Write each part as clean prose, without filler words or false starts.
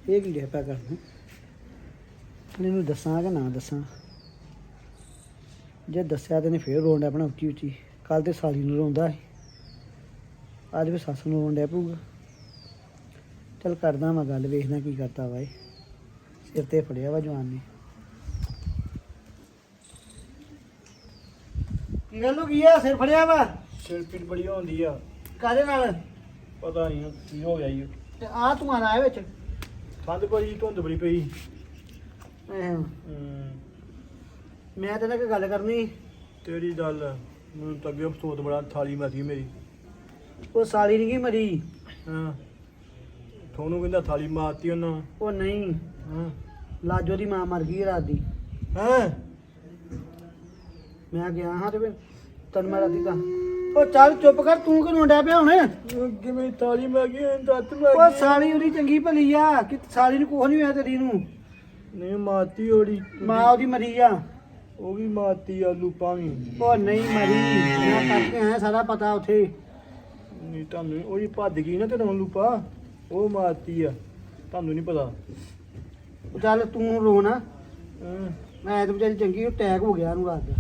ਇਹ ਕੀ ਡਿਆ ਪਿਆ ਕਰਨ ਇਹਨੂੰ ਦੱਸਾਂ ਕਿ ਨਾ ਦੱਸਾਂ ਜੇ ਦੱਸਿਆ ਤੇ ਨੇ ਫੇਰ ਰੋਣ ਡਿਆ ਆਪਣਾ ਉੱਚੀ ਉੱਚੀ ਕੱਲ ਤੇ ਸਾਲੀ ਨੂੰ ਰੋਂਦਾ ਸੀ ਅੱਜ ਵੀ ਸੱਸ ਨੂੰ ਰੋਣ ਡਿਆ ਪਊਗਾ ਚੱਲ ਕਰਦਾ ਮੈਂ ਗੱਲ ਵੇਖਦਾ ਕੀ ਕਰਦਾ ਵਾ ਇਹ ਸਿਰ ਤੇ ਫੜਿਆ ਵਾ ਜਵਾਨ ਨੇ ਕੀ ਗੱਲ ਹੋ ਗਈ ਆ ਸਿਰ ਫੜਿਆ ਵਾ ਸਿਰ ਪੀੜ ਬੜੀ ਹੁੰਦੀ ਆ ਕਾਹਦੇ ਨਾਲ ਪਤਾ ਨਹੀਂ ਕੀ ਹੋ ਗਿਆ ਜੀ ਤੇ ਆ ਤੂੰ ਆਣਾ ਹੈ ਵਿੱਚ ਠੰਡ ਬੜੀ ਧੁੰਦ ਬੜੀ ਪਈ ਮੈਂ ਤੇ ਨਾਲ ਕੋਈ ਗੱਲ ਕਰਨੀ ਤੇਰੀ ਗੱਲ ਮੈਨੂੰ ਤਾਂ ਅੱਗੇ ਅਫਸੋਸ ਬੜਾ ਥਾਲੀ ਮਰੀ ਮੇਰੀ ਉਹ ਸਾਲੀ ਨਹੀਂ ਗਈ ਮਰੀ ਹਾਂ ਤੁਹਾਨੂੰ ਕਹਿੰਦਾ ਥਾਲੀ ਮਾਰਤੀ ਉਹਨਾਂ ਉਹ ਨਹੀਂ ਹਾਂ ਲਾਜੋ ਦੀ ਮਾਂ ਮਰ ਗਈ ਰਾਤ ਦੀ ਹਾਂ ਮੈਂ ਗਿਆ ਹਾਂ ਤੇ ਤਨ ਮੈਂ ਰਾਤੀ ਤਾਂ ਉਹ ਚੱਲ ਚੁੱਪ ਕਰ ਤੂੰ ਕਿਉਂ ਰੋਂਡਿਆ ਪਿਆ ਹੁਣ ਕਿਵੇਂ ਥਾਲੀ ਮਾਰ ਗਈ ਦੱਤ ਉਹ ਮਾਰ ਸਾਲੀ ਉਹਦੀ ਚੰਗੀ ਭਲੀ ਆ ਕਿ ਸਾਲੀ ਨੂੰ ਕੁਛ ਨਹੀਂ ਹੋਇਆ ਤੇਰੀ ਨੂੰ ਨਹੀਂ ਮਾਰਤੀ ਉਹਦੀ ਮਾਂ ਉਹਦੀ ਮਰੀ ਆ ਉਹ ਵੀ ਮਾਰਤੀ ਆਲੂ ਪਾਵੀ ਉਹ ਨਹੀਂ ਮਰੀ ਮੈਂ ਕਰਕੇ ਆਇਆ ਸਾਰਾ ਪਤਾ ਉੱਥੇ ਨਹੀਂ ਤੁਹਾਨੂੰ ਉਹਦੀ ਭੱਜ ਗਈ ਨਾ ਤੇ ਲੂਪਾ ਉਹ ਮਾਰਤੀ ਆ ਤੁਹਾਨੂੰ ਨਹੀਂ ਪਤਾ ਚੱਲ ਤੂੰ ਰੋ ਨਾ ਹਾਂ ਮੈਂ ਤਾਂ ਵਿਚਾਰੀ ਚੰਗੀ ਅਟੈਕ ਹੋ ਗਿਆ ਉਹਨੂੰ ਰਾਤ ਦਾ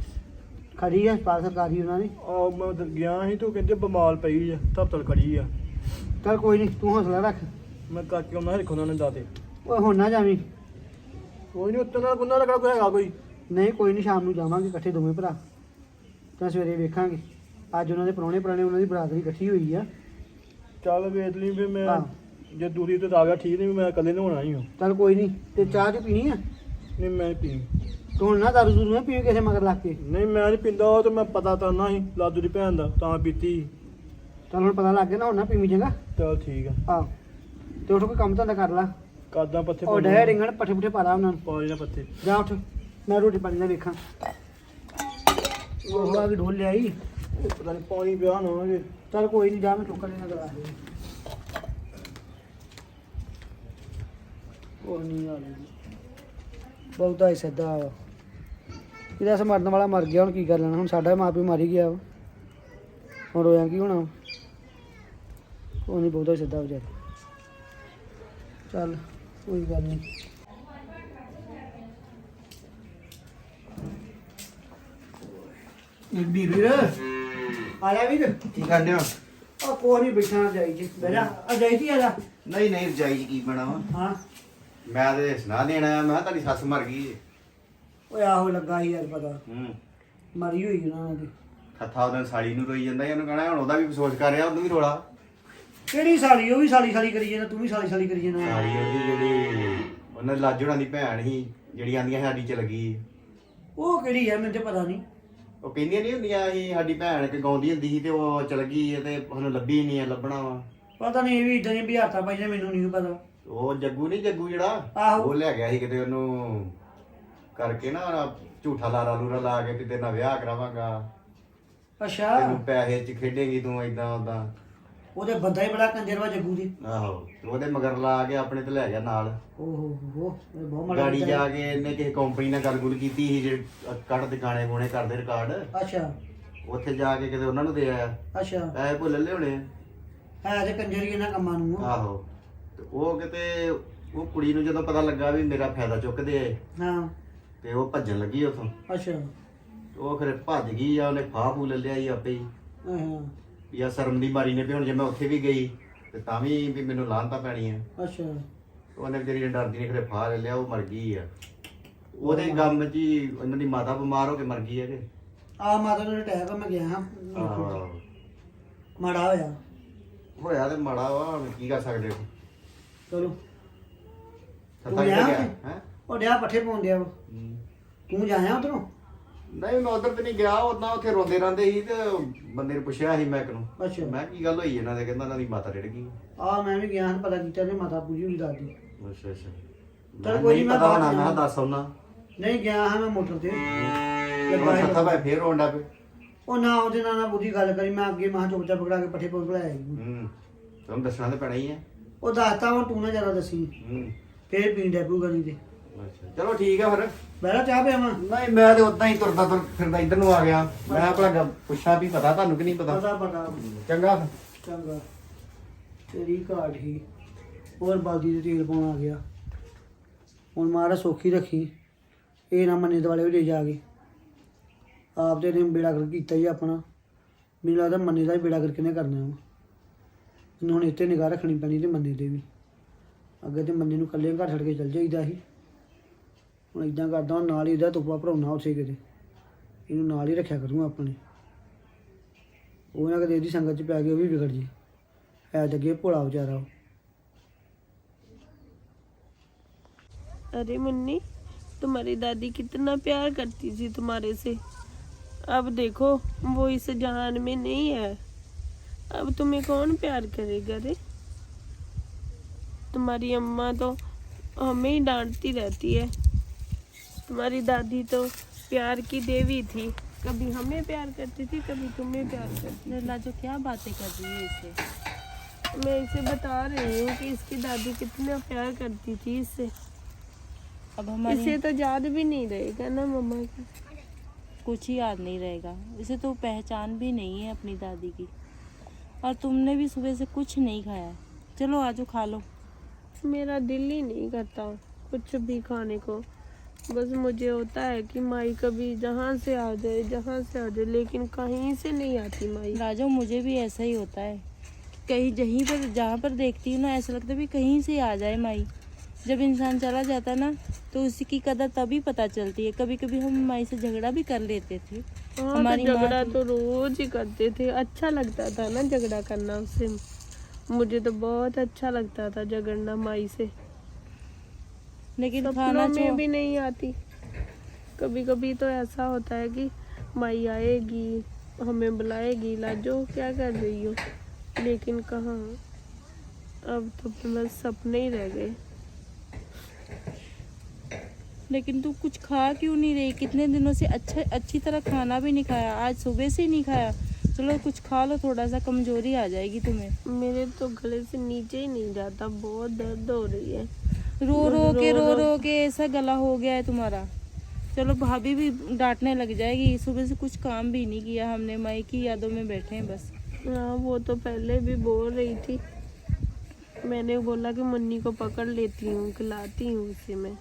ਖੜੀ ਆ ਹਸਪਤਾਲ ਸਰਕਾਰੀ ਉਹਨਾਂ ਨੇ ਆ ਮੈਂ ਉਧਰ ਗਿਆ ਸੀ ਤੂੰ ਕਹਿੰਦੇ ਬਿਮਾਰ ਪਈ ਆ ਧਰਤਲ ਖੜੀ ਆ ਚੱਲ ਕੋਈ ਨਹੀਂ ਤੂੰ ਹੌਸਲਾ ਰੱਖ ਮੈਂ ਕਾਕੇ ਉਹਨਾਂ ਰੱਖੋ ਉਹਨਾਂ ਨੇ ਦਾਤੇ ਓਏ ਹੁਣ ਨਾ ਜਾਵੀਂ ਕੋਈ ਨਹੀਂ ਉੱਤੇ ਨਾਲ ਗੁੰਨਾ ਲਗਾ ਕੋਈ ਹੈਗਾ ਕੋਈ ਨਹੀਂ ਕੋਈ ਨਹੀਂ ਸ਼ਾਮ ਨੂੰ ਜਾਵਾਂਗੇ ਇਕੱਠੇ ਦੋਵੇਂ ਭਰਾ ਤਾਂ ਸਵੇਰੇ ਵੇਖਾਂਗੇ ਅੱਜ ਉਹਨਾਂ ਦੇ ਪ੍ਰਾਹੁਣੇ ਪੁਰਾਣੇ ਉਹਨਾਂ ਦੀ ਬਰਾਦਰੀ ਇਕੱਠੀ ਹੋਈ ਆ ਚੱਲ ਵੇਖ ਲਈ ਵੀ ਮੈਂ ਹਾਂ। ਜੇ ਦੂਰੀ ਤੇ ਆ ਗਿਆ ਠੀਕ ਨਹੀਂ ਮੈਂ ਇਕੱਲੇ ਨਹਾਉਣਾ ਹੀ ਹਾਂ ਚੱਲ ਕੋਈ ਨਹੀਂ ਤੇ ਚਾਹ ਚ ਪੀਣੀ ਆ ਨਹੀਂ ਮੈਂ ਪੀ ਤੂੰ ਹੁਣ ਨਾ ਦਾਰੂ ਦੂਰੂ ਨਾ ਪੀਵੇ ਕਿਸੇ ਮਗਰ ਲੱਗ ਕੇ ਨਹੀਂ ਮੈਂ ਨਹੀਂ ਪੀਂਦਾ ਉਹ ਤੇ ਮੈਂ ਪਤਾ ਕਰਨਾ ਸੀ ਲਾਦੂ ਦੀ ਭੈਣ ਦਾ ਤਾਂ ਪੀਤੀ ਚੱਲ ਹੁਣ ਪਤਾ ਲੱਗ ਗਿਆ ਨਾ ਹੁਣ ਨਾ ਪੀਵੀਂ ਚੰਗਾ ਚੱਲ ਠੀਕ ਆ ਆਹ ਤੇ ਉੱਠ ਕੋਈ ਕੰਮ ਧੰਦਾ ਕਰ ਲਾ ਕਾਦਾਂ ਪੱਥੇ ਉਹ ਡੈ ਰਿੰਗਣ ਪੱਠੇ ਪੁੱਠੇ ਪਾ ਲਾ ਉਹਨਾਂ ਨੂੰ ਪਾ ਲੈਣਾ ਪੱਥੇ ਜਾ ਉੱਠ ਮੈਂ ਰੋਟੀ ਪਾਣੀ ਨਾਲ ਵੇਖਾਂ ਉਹ ਆ ਵੀ ਢੋਲ ਲਿਆਈ ਪਤਾ ਨਹੀਂ ਪਾਣੀ ਪਿਆ ਨਾ ਹੋਣਗੇ ਚੱਲ ਕੋਈ ਨਹੀਂ ਜਾ ਮੈਂ ਟੋਕਰ ਲੈਣਾ ਗਲਾ ਦੇ ਉਹ ਨਹੀਂ ਆ ਰਹੀ ਬਹੁਤਾ ਹੀ ਸਿੱਧਾ ਵਾ ਇਹਦਾ ਸਮਰਨ ਵਾਲਾ ਮਰ ਗਿਆ ਹੁਣ ਕੀ ਕਰ ਲੈਣਾ ਹੁਣ ਸਾਡਾ ਮਾਂ ਪਿਓ ਮਰ ਹੀ ਗਿਆ ਵਾ ਹੁਣ ਰੋਇਆ ਕੀ ਹੋਣਾ ਉਹ ਨਹੀਂ ਬਹੁਤਾ ਹੀ ਸਿੱਧਾ ਵਿਚਾਰਾ ਚੱਲ ਕੋਈ ਗੱਲ ਨਹੀਂ ਇੱਕ ਵੀਰ ਆਇਆ ਵੀਰ ਕੀ ਕਰਦੇ ਹੋ ਆ ਕੋਈ ਨਹੀਂ ਬੈਠਾ ਜਾਈ ਜੀ ਬੈਠਾ ਆ ਜਾਈ ਜੀ ਆ ਜਾ ਨਹੀਂ ਨਹੀਂ ਰਜਾਈ ਕੀ ਬਣਾ ਵਾ ਹਾਂ ਮੈਂ ਤੇ ਸੁਣਾ ਦੇਣਾ ਆ ਮੈਂ ਕਿਹਾ ਤੁਹਾਡੀ ਸੱਸ ਮਰ ਗਈ ਏ। ਓਏ ਆਹੋ ਲੱਗਾ ਸੀ ਯਾਰ ਪਤਾ ਹੂੰ ਮਰੀ ਹੋਈ ਉਹਨਾਂ ਦੀ ਥੱਥਾ ਉਹਦੇ ਸਾਲੀ ਨੂੰ ਰੋਈ ਜਾਂਦਾ ਸੀ, ਉਹਨੂੰ ਕਹਣਾ ਹੁਣ ਉਹਦਾ ਵੀ ਅਫਸੋਸ ਕਰ ਰਿਹਾ ਉਹਨੂੰ ਵੀ ਰੋਲਾ ਕਿਹੜੀ ਸਾਲੀ ਉਹ ਵੀ ਸਾਲੀ ਸਾਲੀ ਕਰੀ ਜਾਂਦਾ ਤੂੰ ਵੀ ਸਾਲੀ ਸਾਲੀ ਕਰੀ ਜਾਂਦਾ ਸਾਲੀ ਉਹਦੀ ਜਿਹੜੀ ਉਹਨਾਂ ਦੀ ਲਾਜੋੜਾਂ ਦੀ ਭੈਣ ਸੀ ਜਿਹੜੀ ਆਂਦੀਆਂ ਸਾਡੀ ਚ ਲੱਗੀ ਉਹ ਕਿਹੜੀ ਹੈ ਮੈਨੂੰ ਤੇ ਪਤਾ ਨਹੀਂ ਉਹ ਕਹਿੰਦੀਆਂ ਨਹੀਂ ਹੁੰਦੀਆਂ ਸੀ ਸਾਡੀ ਭੈਣ ਇੱਕ ਗਾਉਂਦੀ ਹੁੰਦੀ ਸੀ ਤੇ ਉਹ ਚਲ ਗਈ ਹੈ ਤੇ ਉਹਨੂੰ ਲੱਭੀ ਨਹੀਂ ਹੈ ਲੱਭਣਾ ਵਾ ਪਤਾ ਨਹੀਂ ਇਹ ਵੀ ਇਦਾਂ ਦੀਆਂ ਬਿਹਾਰਤਾਂ ਪਾਈਆਂ ਮੈਨੂੰ ਨਹੀਂ ਪਤਾ ਉਹ ਜੱਗੂ ਨਹੀਂ ਜੱਗੂ ਜਿਹੜਾ ਆਹੋ। ਉਹ ਲੈ ਗਿਆ ਸੀ ਕਿਤੇ ਉਹਨੂੰ ਕਰਕੇ ਨਾ ਝੂਠਾ ਲਾਰਾ ਲੂਰਾ ਲਾ ਕੇ ਕਿਤੇ ਨਾ ਵਿਆਹ ਕਰਾਵਾਂਗਾ ਅੱਛਾ ਤੈਨੂੰ ਪੈਸੇ ਚ ਖੇਡੇਂਗੀ ਤੂੰ ਏਦਾਂ ਉਦਾਂ ਉਹਦੇ ਬੰਦਾ ਹੀ ਬੜਾ ਕੰਜਰਵਾ ਜੱਗੂ ਦੀ ਆਹੋ ਤੇ ਉਹਦੇ ਮਗਰ ਲਾ ਕੇ ਆਪਣੇ ਤੇ ਲੈ ਗਿਆ ਨਾਲ ਓਹ ਹੋ ਇਹ ਬਹੁਤ ਮਾੜਾ ਗਾੜੀ ਕੀਤਾ। ਜਾ ਕੇ ਇਹਨੇ ਕਿਸੇ ਕੰਪਨੀ ਨਾਲ ਗੱਲ ਗੁੱਲ ਕੀਤੀ ਸੀ ਜਿਹੜੇ ਕੱਢਦੇ ਗਾਣੇ ਗੋਣੇ ਕਰਦੇ ਰਿਕਾਰਡ ਅੱਛਾ ਉੱਥੇ ਜਾ ਕੇ ਕਿਤੇ ਉਹਨਾਂ ਨੂੰ ਦੇ ਆਇਆ ਅੱਛਾ ਪੈਸੇ ਭੁੱਲ ਲੈ ਹੋਣੇ ਹੈ ਤੇ ਕੰਜਰੀ ਇਹਨਾਂ ਕੰਮਾਂ ਨੂੰ ਆਹੋ ਤੇ ਉਹ ਕਿਤੇ ਉਹ ਕੁੜੀ ਨੂੰ ਜਦੋਂ ਪਤਾ ਲੱਗਾ ਵੀ ਮੇਰਾ ਫਾਇਦਾ ਚੁੱਕਦੇ ਆ ਹਾਂ ਤੇ ਉਹ ਭੱਜਣ ਲੱਗੀ ਉਥੋਂ ਅੱਛਾ ਉਹ ਫਿਰ ਭੱਜ ਗਈ ਆ ਉਹਨੇ ਫਾਹ ਫੂ ਲੈ ਲਿਆ ਹੀ ਆਪੇ ਹੀ ਹਾਂ ਜਾਂ ਸ਼ਰਮ ਦੀ ਮਾਰੀ ਨੇ ਵੀ ਹੁਣ ਜੇ ਮੈਂ ਉੱਥੇ ਵੀ ਗਈ ਤੇ ਤਾਂ ਵੀ ਮੈਨੂੰ ਲਾਹਨਤਾਂ ਪੈਣੀ ਆ ਅੱਛਾ ਉਹਨੇ ਜਿਹੜੀ ਡਰਦੀ ਨੇ ਖਰੇ ਫਾਹ ਲੈ ਲਿਆ ਉਹ ਮਰ ਗਈ ਆ ਉਹਦੇ ਗਮ 'ਚ ਹੀ ਉਹਨਾਂ ਦੀ ਮਾਤਾ ਬਿਮਾਰ ਹੋ ਕੇ ਮਰ ਗਈ ਹੈ ਕਿ ਆ ਮਾਤਾ ਨੂੰ ਅਟੈਕ ਮੈਂ ਗਿਆ ਹਾਂ ਆਹੋ। ਮਾੜਾ ਹੋਇਆ ਹੋਇਆ ਤੇ ਮਾੜਾ ਵਾ ਹੁਣ ਕੀ ਕਰ ਸਕਦੇ ਹੋ ਚਲੋ ਸੱਤਾ ਗਿਆ ਗਿਆ ਉੱਥੇ? ਹੈ ਉਹ ਡਿਆ ਪੱਠੇ ਪਾਉਣ ਡਿਆ ਵਾ ਤੂੰ ਜਾਇਆ ਉਧਰੋਂ ਨਹੀਂ ਮੈਂ ਉਧਰ ਤੇ ਨਹੀਂ ਗਿਆ ਉਦਾਂ ਉੱਥੇ ਰੋਂਦੇ ਰਹਿੰਦੇ ਸੀ ਤੇ ਬੰਦੇ ਨੇ ਪੁੱਛਿਆ ਸੀ ਮੈਂ ਨੂੰ ਅੱਛਾ ਮੈਂ ਕੀ ਗੱਲ ਹੋਈ ਇਹਨਾਂ ਦੇ ਕਹਿੰਦਾ ਇਹਨਾਂ ਦੀ ਮਾਤਾ ਡਿੱਗ ਗਈ ਆ ਮੈਂ ਵੀ ਗਿਆ ਹਾਂ ਪਤਾ ਕੀਤਾ ਤੇ ਮਾਤਾ ਪੂਜੀ ਹੋਈ ਦਾਦੀ ਅੱਛਾ ਅੱਛਾ ਚੱਲ ਕੋਈ ਨੀ, ਮੈਂ ਪਤਾ ਬਾਅਦ ਹੋਣਾ ਚ ਮੈਂ ਕਿਹਾ ਜਾਣਾ। ਦੱਸ ਉਹਨਾਂ ਨਹੀਂ ਗਿਆ ਹਾਂ ਮੈਂ ਮੋਟਰ ਤੇ ਹੁਣ ਸੱਤਾ ਭਾਈ ਫੇਰ ਰੋਂਡਾ ਪਏ ਉਹ ਨਾ ਉਹਦੇ ਨਾਲ ਨਾ ਬੁੱਧੀ ਗੱਲ ਕਰੀ ਮੈਂ ਅੱਗੇ ਮਾਂ ਚੁੱਪ ਚਾਪ ਪਕੜਾ ਕੇ ਪੱਠੇ ਪਾਉਣ ਬੁਲਾਇਆ ਸੀ। ਤੁਹਾਨੂੰ ਦੱਸਣਾ ਤਾਂ ਪੈਣਾ ਹੀ ਹੈ ਉਹ ਦੱਸਤਾ ਹੁਣ ਤੂੰ ਨਾ ਜ਼ਿਆਦਾ ਦੱਸੀ ਫੇਰ ਪੀਂਦਾ ਪੂਗਾ ਨਹੀਂ ਤੇ ਅੱਛਾ ਚਲੋ ਠੀਕ ਆ ਫਿਰ ਬਹਿਰਾ ਚਾਹ ਪਿਆਵਾਂ ਨਹੀਂ ਮੈਂ ਤੇ ਉਦਾਂ ਹੀ ਤੁਰਦਾ ਫਿਰਦਾ ਇੱਧਰ ਨੂੰ ਆ ਗਿਆ ਮੈਂ ਆਪਣਾ ਪੁੱਛਾਂ ਵੀ ਪਤਾ ਤੁਹਾਨੂੰ ਕਿ ਨਹੀਂ ਪਤਾ ਪਤਾ ਪਤਾ ਚੰਗਾ ਫਿਰ। ਚੰਗਾ ਤੇਰੀ ਘਾਟ ਹੀ ਹੋਰ ਬਾਲਦੀ ਦੇ ਤੇਲ ਪਾਉਣ ਆ ਗਿਆ ਹੁਣ ਮਹਾਰਾਜ ਸੌਖੀ ਰੱਖੀ, ਇਹ ਨਾ ਮੰਨੇ ਦੁਆਲੇ ਹੋ ਜੇ ਜਾ ਕੇ। ਆਪ ਤੇ ਨੇ ਬੇੜਾ ਕਰ ਕੀਤਾ ਹੀ ਆਪਣਾ, ਮੈਨੂੰ ਲੱਗਦਾ ਮੰਨੇ ਦਾ ਹੀ ਬੇੜਾ ਕਰਕੇ ਨੇ ਕਰਨਾ ਵਾ। ਇਹਨੂੰ ਹੁਣ ਇੱਥੇ ਨਿਗਾਹ ਰੱਖਣੀ ਪੈਣੀ ਤੇ ਮੰਨੇ ਤੇ ਵੀ। ਅੱਗੇ ਤੇ ਮੰਨੇ ਨੂੰ ਇਕੱਲੇ ਘਰ ਛੱਡ ਕੇ ਚੱਲ ਜਾਈਦਾ ਸੀ, ਹੁਣ ਇਦਾਂ ਕਰਦਾ ਹੁਣ ਨਾਲ ਹੀ ਇਹਦਾ ਤੁੱਪਾ ਭਰਾਉਣਾ ਉੱਥੇ ਕਿਤੇ, ਇਹਨੂੰ ਨਾਲ ਹੀ ਰੱਖਿਆ ਕਰੂੰਗਾ ਆਪਣੇ। ਉਹ ਨਾ ਕਦੇ ਇਹਦੀ ਸੰਗਤ 'ਚ ਪੈ ਕੇ ਉਹ ਵੀ ਵਿਗੜ ਜੇ, ਹੈ ਤਾਂ ਅੱਗੇ ਭੋਲਾ ਵਿਚਾਰਾ ਉਹ। अरे मुन्नी, तुम्हारी दादी कितना प्यार करती थी तुम्हारे से। अब देखो वो इस जहान में नहीं है, अब तुम्हें कौन प्यार करेगा रे। तुम्हारी अम्मा तो हमें ही डांटती रहती है। तुम्हारी दादी तो प्यार की देवी थी, कभी हमें प्यार करती थी कभी तुम्हें प्यार करती थी। लाजो क्या बातें कर रही है इससे। मैं इसे बता रही हूँ कि इसकी दादी कितना प्यार करती थी इससे। अब हमारे इसे तो याद भी नहीं रहेगा ना मम्मा की। कुछ ही याद नहीं रहेगा, इसे तो पहचान भी नहीं है अपनी दादी की। और तुमने भी सुबह से कुछ नहीं खाया, चलो आजो खा लो। मेरा दिल ही नहीं करता कुछ भी खाने को, बस मुझे होता है कि माई कभी जहाँ से आ जाए जहाँ से आ जाए, लेकिन कहीं से नहीं आती माई। राजो मुझे भी ऐसा ही होता है, कहीं जहीं पर जहाँ पर देखती हूँ ना ऐसा लगता है भी कहीं से आ जाए माई। जब इंसान चला जाता है ना तो उसी की कदर तभी पता चलती है। कभी कभी हम माई से झगड़ा भी कर लेते थे। हाँ, हमारी तो माँ झगड़ा तो रोज ही करते थे, अच्छा लगता था ना झगड़ा करना उससे। मुझे तो बहुत अच्छा लगता था झगड़ना माई से। लेकिन खाना सपनों में भी नहीं आती। कभी कभी तो ऐसा होता है कि माई आएगी हमें बुलाएगी, लाजो क्या कर रही हो, लेकिन कहाँ, अब तो बस सपने ही रह गए। लेकिन तू कुछ खा क्यों नहीं रही? कितने दिनों से अच्छी तरह खाना भी नहीं खाया, आज सुबह से ही नहीं खाया। चलो कुछ खा लो, थोड़ा सा कमजोरी आ जाएगी तुम्हें। मेरे तो गले से नीचे ही नहीं जाता, बहुत दर्द हो रही है। रो के ऐसा गला हो गया है तुम्हारा। चलो भाभी भी डांटने लग जाएगी, सुबह से कुछ काम भी नहीं किया हमने, माई की यादों में बैठे हैं बस। हाँ, वो तो पहले भी बोल रही थी। मैंने बोला कि मुन्नी को पकड़ लेती हूँ, खिलाती हूँ उसे मैं।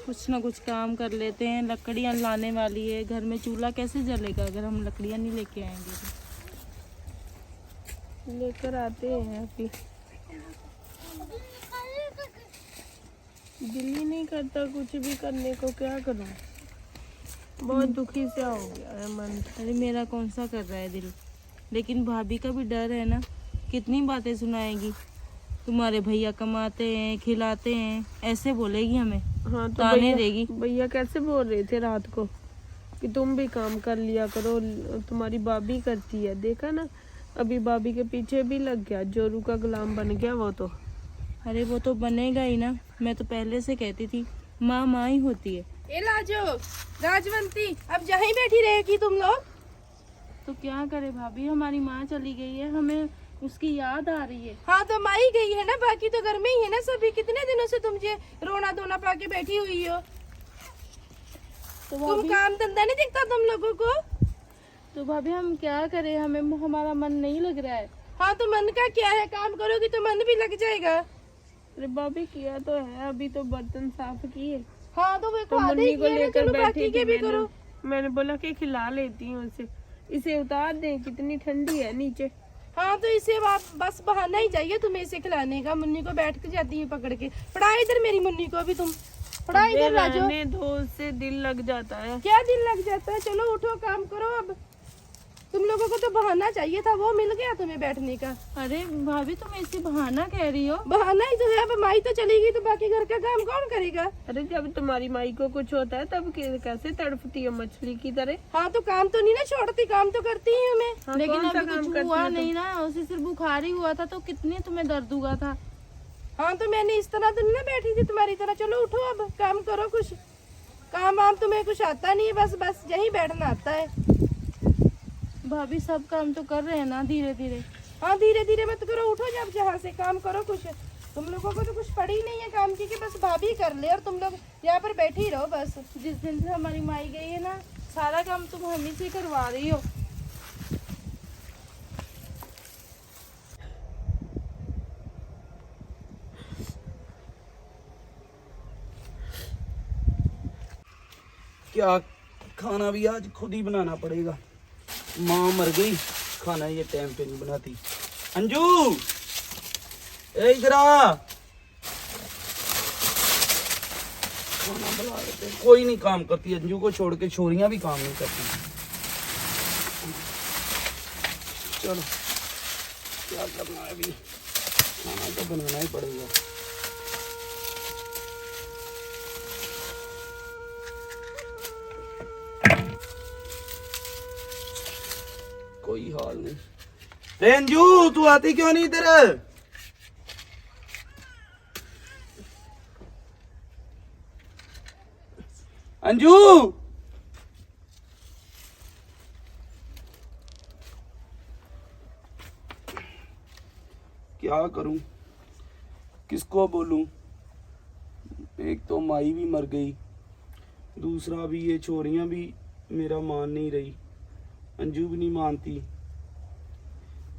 कुछ ना कुछ काम कर लेते हैं, लकड़ियाँ लाने वाली है, घर में चूल्हा कैसे जलेगा अगर हम लकड़ियाँ नहीं लेके आएंगे तो। लेकर आते हैं अभी। दिल ही नहीं करता कुछ भी करने को, क्या करूं। बहुत दुखी सा हो गया है मन। अरे मेरा कौन सा कर रहा है दिल, लेकिन भाभी का भी डर है ना, कितनी बातें सुनाएगी। तुम्हारे भैया कमाते हैं, खिलाते हैं, ऐसे बोलेगी हमें। हाँ, तो ताने देगी। भैया कैसे बोल रहे थे रात को कि तुम भी काम कर लिया करो, तुम्हारी भाभी करती है। देखा ना, अभी भाभी के पीछे भी लग गया, जोरू का गुलाम बन गया वो तो। अरे वो तो बनेगा ही ना, मैं तो पहले से कहती थी माँ माँ ही होती है। ए लाजो, राजवंती, अब जहीं बैठी रहेगी तुम लोग। तो क्या करे भाभी, हमारी माँ चली गई है, हमें उसकी याद आ रही है। हाँ तो माई गई है ना, बाकी तो घर में ही है ना सभी। कितने दिनों से तुम ये रोना धोना पाके बैठी हुई हो। तो तुम भाभी, काम धंधा नहीं दिखता तुम लोगों को। तो भाभी हम क्या करें, हमें हमारा मन नहीं लग रहा है। हाँ तो मन का क्या है, काम करोगी तो मन भी लग जाएगा। अरे भाभी किया तो है, अभी तो बर्तन साफ किए, हाँ तो वे तो आधे मुन्नी ही को किए ना, लेकर चलो बैठी बाकी के थी। भी करो। मैंने बोला कि खिला लेती हूँ उसे, इसे उतार दें, कितनी ठंडी है नीचे। हाँ तो इसे बस बहाना ही चाहिए तुम्हें इसे खिलाने का। मुन्नी को बैठ के जाती है पकड़ के। पढ़ा इधर मेरी मुन्नी को, अभी तुम पढ़ा इधर राजो। रहने दो, उससे दिल लग जाता है। क्या दिल लग जाता है, चलो उठो काम करो। अब तुम लोगों को तो बहाना चाहिए था, वो मिल गया तुम्हें बैठने का। अरे भाभी तुम ऐसी बहाना कह रही हो। बहाना ही तो है, अब माई तो चली गई तो बाकी घर का काम कौन करेगा। अरे जब तुम्हारी माई को कुछ होता है तब कैसे तड़पती है मछली की तरह। हाँ तो काम तो नहीं ना छोड़ती, काम तो करती ही मैं। हाँ, लेकिन कौन सा अभी काम कुछ करती हुआ हो तुम? नहीं ना, उसे सिर्फ बुखार ही हुआ था, तो कितने तुम्हें दर्द हुआ था। हाँ तो मैंने इस तरह तो नहीं ना बैठी थी तुम्हारी तरह। चलो उठो अब काम करो कुछ। काम वाम तुम्हें कुछ आता नहीं है, बस यहीं बैठना आता है। भाभी सब काम तो कर रहे हैं ना धीरे धीरे। हाँ धीरे धीरे मत करो, उठो जब जहाँ से काम करो कुछ। तुम लोगों को तो कुछ पड़ी नहीं है काम की, कि बस भाभी कर ले और तुम लोग यहाँ पर बैठे ही रहो बस। जिस दिन से हमारी माई गई है ना, सारा काम तुम हम ही से करवा रही हो। क्या खाना भी आज खुद ही बनाना पड़ेगा। माँ मर गई, खाना ये टाइम पे नहीं बनाती। अंजू ए इधर आ, खाना बना लेते। कोई नहीं काम करती, अंजू को छोड़ के छोरियां भी काम नहीं करती। चलो क्या करना है, अभी खाना तो बनाना ही पड़ेगा। कोई हाल नहीं। रे अंजू तू आती क्यों नहीं इधर? अंजू क्या करूं, किसको बोलूं? एक तो माई भी मर गई, दूसरा भी ये छोरियां भी मेरा मान नहीं रही, अंजू भी नहीं मानती।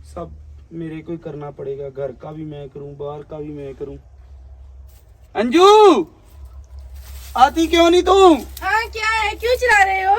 सब मेरे को ही करना पड़ेगा, घर का भी मैं करूं, बाहर का भी मैं करूं। अंजू आती क्यों नहीं तू? हाँ क्या है, क्यों चला रहे हो,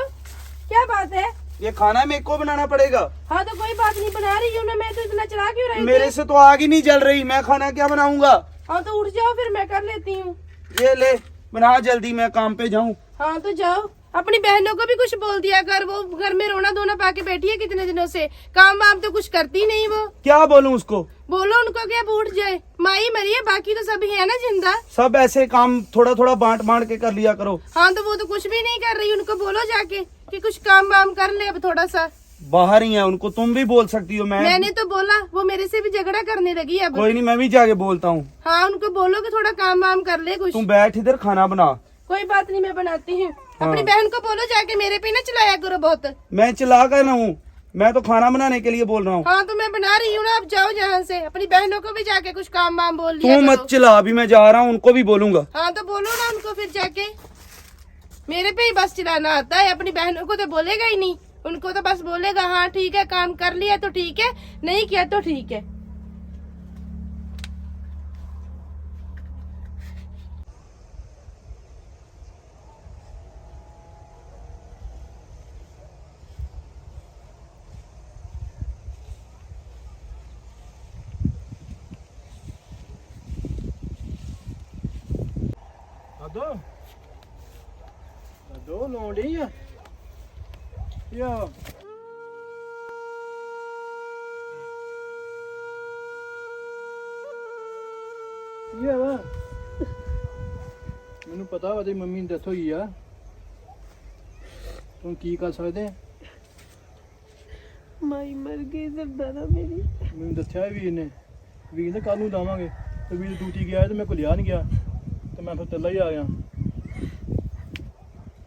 क्या बात है? ये खाना मेरे को बनाना पड़ेगा। हाँ तो कोई बात नहीं, बना रही हूँ ना मैं, तो इतना चला क्यों रही मेरे से तो आग ही नहीं जल रही, मैं खाना क्या बनाऊंगा? हाँ तो उठ जाओ, फिर मैं कर लेती हूँ। ये ले बना जल्दी, मैं काम पे जाऊं। हाँ तो जाओ, अपनी बहनों को भी कुछ बोल दिया कर, वो घर में रोना धोना पाके बैठी है कितने दिनों से, काम वाम तो कुछ करती नहीं वो। क्या बोलूं उसको? बोलो उनको क्या उठ जाए, माई मरी है, बाकी तो सभी है ना जिंदा। सब ऐसे काम थोड़ा थोड़ा बांट बांट के कर लिया करो। हाँ तो वो तो कुछ भी नहीं कर रही, उनको बोलो जाके कि कुछ काम वाम कर ले अब थोड़ा सा। बाहर ही है, उनको तुम भी बोल सकती हो। मैंने तो बोला, वो मेरे से भी झगड़ा करने लगी अब। कोई नहीं, मैं भी जाके बोलता हूँ। हाँ उनको बोलो कि थोड़ा काम वाम कर ले कुछ। तुम बैठ इधर, खाना बना। कोई बात नहीं, मैं बनाती हूँ। हाँ। अपनी बहन को बोलो जाके, मेरे पे ना चलाया करो बहुत। मैं चिल्ला कर ना हूँ, मैं तो खाना बनाने के लिए बोल रहा हूँ। हाँ तो मैं बना रही हूँ ना, अब जाओ यहाँ से, अपनी बहनों को भी जाके कुछ काम वाम बोल लिया तू करो। मत चिल्ला, अभी मैं जा रहा हूँ, उनको भी बोलूंगा। हाँ तो बोलो ना उनको फिर जाके, मेरे पे ही बस चिल्लाना आता है, अपनी बहनों को तो बोलेगा ही नहीं। उनको तो बस बोलेगा हाँ ठीक है, काम कर लिया तो ठीक है, नहीं किया तो ठीक है। दो लोड़ी है या ये वा ਮੈਨੂੰ ਪਤਾ ਵਾ ਤੇਰੀ ਮੰਮੀ ਦੀ ਡੈਥ ਹੋਈ ਆ, ਤੂੰ ਕੀ ਕਰ ਸਕਦੇ? ਮਾਈ ਮਰ ਗਈ ਸਰਦਾਰਾ ਮੇਰੀ। ਮੈਨੂੰ ਦੱਸਿਆ ਵੀਰ ਨੇ, ਵੀਰ ਨੇ ਕੱਲ ਨੂੰ ਲਾਵਾਂਗੇ, ਤੇ ਵੀਰ ਡਿਊਟੀ ਗਿਆ ਤੇ ਮੈਂ ਕੋਲ ਲਿਆ ਨਹੀਂ ਗਿਆ, ਤੇ ਮੈਂ ਫਿਰ ਇਕੱਲਾ ਹੀ ਆ ਗਿਆ।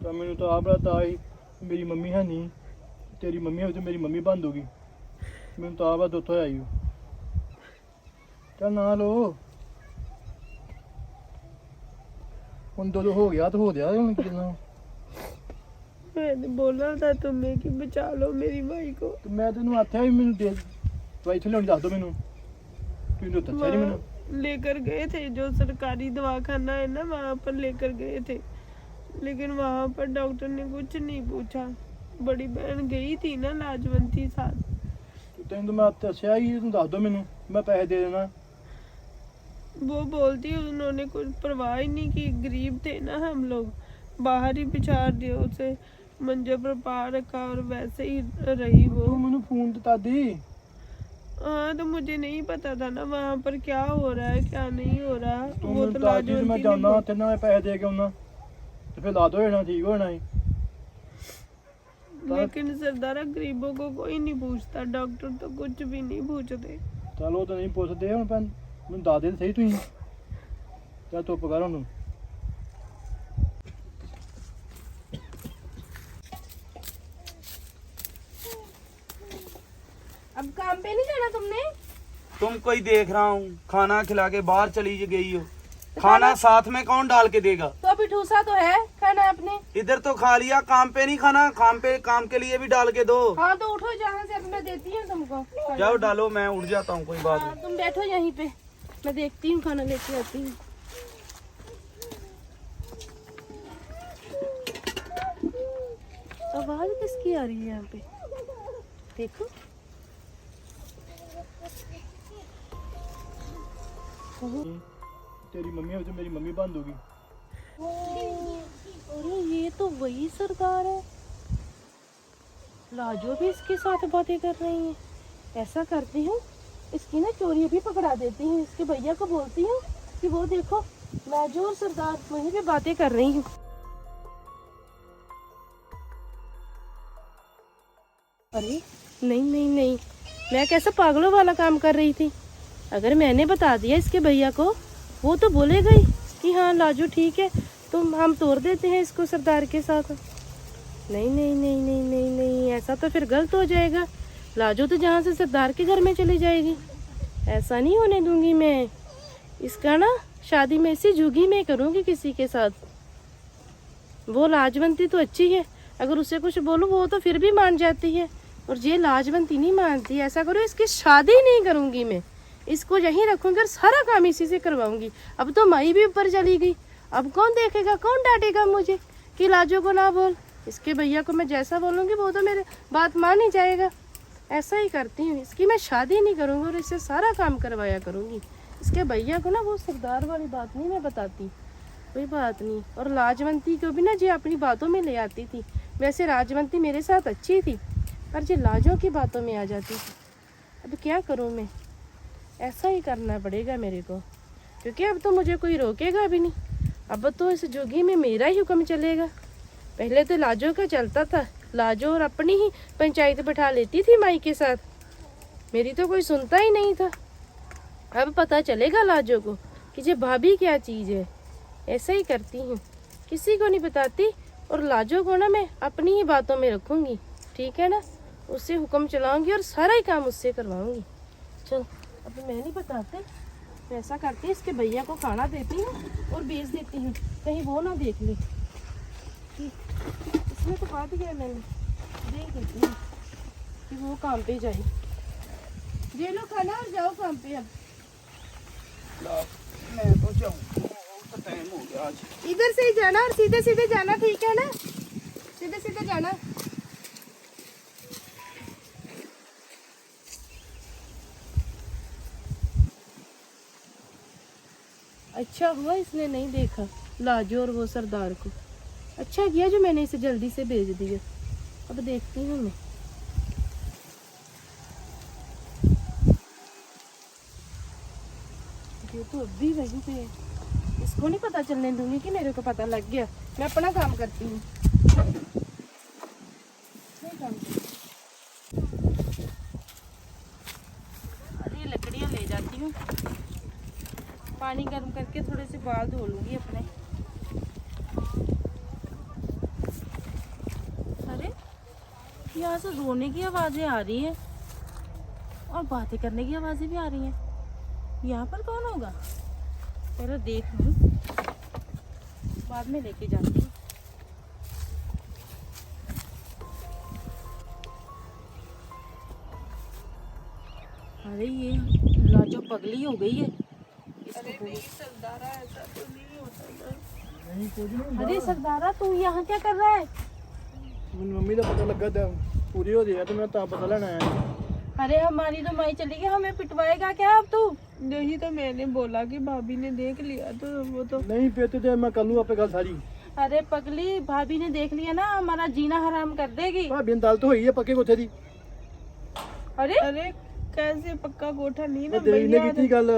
ਤਾਂ ਮੈਨੂੰ ਤਾਂ ਆਪ ਰਾਤ ਆਈ ਮੇਰੀ ਮੰਮੀ ਹੈ ਨਹੀਂ, ਤੇਰੀ ਮੰਮੀ ਹੋਈ ਤੇ ਮੇਰੀ ਮੰਮੀ ਬੰਦ ਹੋ ਗਈ, ਮੈਨੂੰ ਤਾਂ ਆਪ ਦੁੱਖ ਹੋਇਆ ਈ ਓ। ਚੱਲ ਨਾ ਲੋ, ਹੁਣ ਦੋ ਹੋ ਗਿਆ ਤਾਂ ਹੋ ਗਿਆ, ਹੁਣ ਕਿੰਨਾ। मैंने बोला था तुम्हें कि बचा लो मेरी माई को। ਤੇ ਮੈਂ ਤੈਨੂੰ ਆਖਿਆ ਵੀ ਮੈਨੂੰ ਦੇ ਦਵਾਈ ਇੱਥੋਂ ਲਿਆਉਣੀ, ਦੱਸ ਦੋ ਮੈਨੂੰ, ਤੂੰ ਤਾਂ ਦੱਸਿਆ ਨਹੀਂ ਮੈਨੂੰ। लेकर गए थे जो सरकारी दवाखाना है ना, वहाँ पर लेकर गए थे, लेकिन वहाँ पर डॉक्टर ने कुछ नहीं पूछा। बड़ी बहन गई थी ना लाजवंती साथ, ਤੈਨੂੰ ਤਾਂ ਮੈਂ ਦੱਸਿਆ ही, ਤੂੰ ਦੱਸ ਦੋ ਮੈਨੂੰ, मैं पैसे दे देना। वो बोलती उन्होंने कुछ परवाह ही नहीं की, गरीब थे ना हम लोग, बाहर ही बिछा दिया उसे, मंजे पर पा रखा और वैसे ही रही वो। ਤੂੰ ਮੈਨੂੰ ਫੋਨ ਦਿੱਤਾ ਦੀ। हाँ तो मुझे नहीं पता था ना वहाँ पर क्या हो रहा है क्या नहीं हो रहा। ਤੂੰ वो ਮੈਨੂੰ तो ਦੱਸ ਦੀ, ਮੈਂ लाजवंती ਜਾਣਾ ने ਤੇ ਨਾ ਪੈਸੇ ਦੇ ਕੇ ਆਉਣਾ, ਤੇ ਫਿਰ ਲਾ ਦੋ ਜਾਣਾ, ਠੀਕ ਹੋ ਜਾਣਾ ਸੀ। लेकिन सरदारा गरीबों को कोई नहीं पूछता, डॉक्टर तो कुछ भी नहीं पूछते। ਚਲ ਉਹ ਤਾਂ ਨਹੀਂ ਪੁੱਛਦੇ, ਹੁਣ ਮੈਨੂੰ ਦੱਸ ਦੇ ਸਹੀ ਤੁਸੀਂ। ਚੱਲ ਧੁੱਪ ਕਰ ਉਹਨੂੰ। अब काम पे नहीं जाना तुमने? तुमको ही देख रहा हूँ, खाना खिला के बाहर चली गई हो। खाना साथ में कौन डाल के देगा? तो अभी ठूसा तो है खाना आपने। इधर तो खा लिया, काम पे नहीं खाना, काम के लिए भी डाल के दो। हाँ तो उठो जहाँ से, अब मैं देती हूँ तुमको। जाओ डालो, मैं उठ जाता हूँ, कोई बात हाँ, नहीं। तुम बैठो यहीं पे, मैं देखती हूँ, खाना लेके आती हूँ। आवाज किसकी आ रही है यहाँ पे? देखो तेरी मम्मी हो तो मेरी मम्मी बंद होगी। अरे ये तो वही सरदार है। लाजो भी इसके साथ बातें कर रही है। ऐसा करती हूँ, इसकी ना चोरी भी पकड़ा देती हूँ। इसके भैया को बोलती हूँ कि वो देखो लाजो और सरदार वहीं पे बातें कर रही हूँ। अरे नहीं नहीं नहीं, मैं कैसा पागलों वाला काम कर रही थी। अगर मैंने बता दिया इसके भैया को, वो तो बोलेगा ही कि हाँ लाजो ठीक है, तो हम तोड़ देते हैं इसको सरदार के साथ। नहीं नहीं नहीं नहीं नहीं नहीं, ऐसा तो फिर गलत हो जाएगा। लाजो तो जहाँ से सरदार के घर में चली जाएगी। ऐसा नहीं होने दूंगी मैं। इसका ना शादी में इसी जुगी में करूँगी किसी के साथ। वो लाजवंती तो अच्छी है, अगर उसे कुछ बोलूँ वो तो फिर भी मान जाती है, और ये लाजवंती नहीं मानती। ऐसा करो, इसकी शादी नहीं करूँगी मैं, इसको यहीं रखूँगी और सारा काम इसी से करवाऊँगी। अब तो माई भी ऊपर चली गई, अब कौन देखेगा, कौन डांटेगा मुझे कि लाजो को ना बोल। इसके भैया को मैं जैसा बोलूँगी वो तो मेरे बात मान ही जाएगा। ऐसा ही करती हूँ, इसकी मैं शादी नहीं करूँगी और इससे सारा काम करवाया करूँगी। इसके भैया को ना वो सरदार वाली बात नहीं मैं बताती, कोई बात नहीं। और लाजवंती को भी ना जी अपनी बातों में ले आती थी। वैसे राजवंती मेरे साथ अच्छी थी, पर जी लाजों की बातों में आ जाती थी। अब क्या करूँ मैं, ऐसा ही करना पड़ेगा मेरे को, क्योंकि अब तो मुझे कोई रोकेगा भी नहीं। अब तो इस जोगी में मेरा ही हुक्म चलेगा। पहले तो लाजो का चलता था, लाजो और अपनी ही पंचायत बिठा लेती थी माई के साथ, मेरी तो कोई सुनता ही नहीं था। अब पता चलेगा लाजो को कि ये भाभी क्या चीज़ है। ऐसा ही करती हूँ, किसी को नहीं बताती, और लाजो को ना मैं अपनी ही बातों में रखूँगी, ठीक है ना। उससे हुक्म चलाऊँगी और सारा ही काम उससे करवाऊँगी। चल अब मैं नहीं बताते, तो ऐसा करती हूँ, इसके भैया को खाना देती हूँ और भेज देती हूँ, कहीं वो ना देख ले। इसमें तो खा दिया मैंने, देख देती हूँ कि वो काम पे जाए। ये लो खाना और जाओ काम पे। अब मैं तो जाऊँ, तो टाइम हो गया आज। इधर से ही जाना और सीधे सीधे जाना, ठीक है ना, सीधे सीधे जाना। अच्छा हुआ इसने नहीं देखा लाजो और वो सरदार को। अच्छा किया जो मैंने इसे जल्दी से भेज दिया। अब देखती हूँ मैं। ये तो अब भी वहीं पे है, इसको नहीं पता चलने दूंगी कि मेरे को पता लग गया। मैं अपना काम करती हूँ। अरे लकड़ियाँ ले जाती हूँ, पानी गर्म करके थोड़े से बाल धो लूंगी अपने। अरे यहाँ से रोने की आवाजें आ रही हैं और बातें करने की आवाजें भी आ रही हैं। यहाँ पर कौन होगा, पहले देख लूं, बाद में लेके जाती हूँ। अरे ये लाजो पगली हो गई है। अरे नहीं सरदारा, ऐसा तो नहीं होता ना। नहीं कुछ नहीं। अरे सरदारा तू यहाँ क्या कर रहा है? ਮੈਨੂੰ ਮੰਮੀ ਦਾ ਪਤਾ ਲੱਗਾ ਤਾਂ ਪੂਰੀ ਹੋ ਗਿਆ, ਤੇ ਮੈਂ ਤਾਂ ਪਤਾ ਲੈਣ ਆਇਆ। अरे हमारी तो माई चली गई, हमें पिटवाएगा क्या अब तू? नहीं तो मैंने बोला कि भाभी ने देख लिया, तो वो तो ਨਹੀਂ ਪੇਤੇ ਤੇ ਮੈਂ ਕਰ ਲੂ ਆਪੇ ਗੱਲ ਸਾਰੀ। अरे पगली, भाभी ने देख लिया ना हमारा जीना हराम कर देगी। ਭਾਬੀ ਨਾਲ ਤਾਂ ਹੋਈ ਹੈ ਪੱਕੇ ਕੋਠੇ ਦੀ। अरे कैसे पक्का कोठा नहीं ना ਤੇਰੀ ਨੇ ਕੀਤੀ ਗੱਲ।